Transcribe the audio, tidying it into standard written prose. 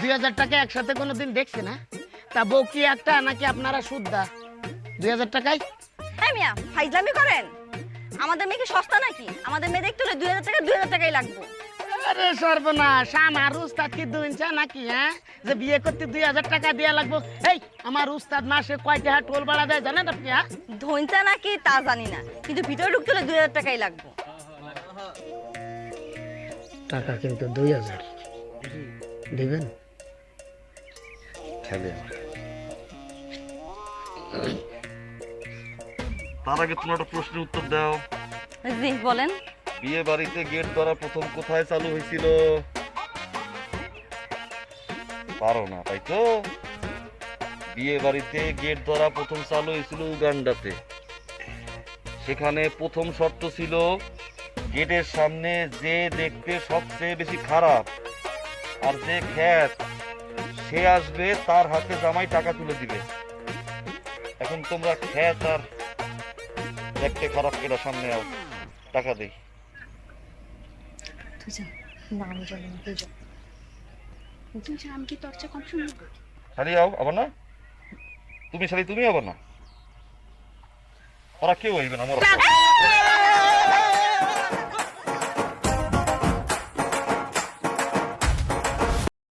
2000 টাকা একসাথে কোনোদিন দেখছে না? তা বউ কি একটা নাকি আপনারা সুদ্ধা? 2000 টাকায় হ্যাঁ মিয়া, ফাইজলামি করেন? আমাদের মেয়ে কি সস্তা নাকি? আমাদের মেয়ে দেখতে হলে 2000 টাকাই লাগবে। আরে সর্বনাশ, আমার উস্তাদ কি দুইঞ্চা নাকি? হ্যাঁ, যে বিয়ে করতে 2000 টাকা দেয়া লাগবে? এই আমার উস্তাদ মাসে কয় টাকা টোল ভাড়া দেয় জানেন আপনি? হ্যাঁ, ধইনচা নাকি তা জানি না, কিন্তু ভিতরে ঢুকতে হলে 2000 টাকাই লাগবে। টাকা কিন্তু 2000 দিবেন। তার আগে তোমার একটা প্রশ্নের উত্তর দাও। জি বলেন। বিয়ে বাড়িতে গেট ধরা প্রথম কোথায় চালু হয়েছিল? পারো না তাই তো? বিয়ে বাড়িতে গেট ধরা প্রথম চালু হয়েছিল উগান্ডাতে। সেখানে প্রথম শর্ত ছিল গেটের সামনে যে দেখতে সবচেয়ে বেশি খারাপ আর যে খ্যাত সে আসবে, তার হাতে জামাই টাকা তুলে দিবে। এখন তোমরা খ্যাত আর দেখতে খারাপ কেটা সামনে আও, টাকা দেই। শাড়ি আও আবার না, তুমি শাড়ি তুমি আবার না, ওরা কেউ হইবে না আমার।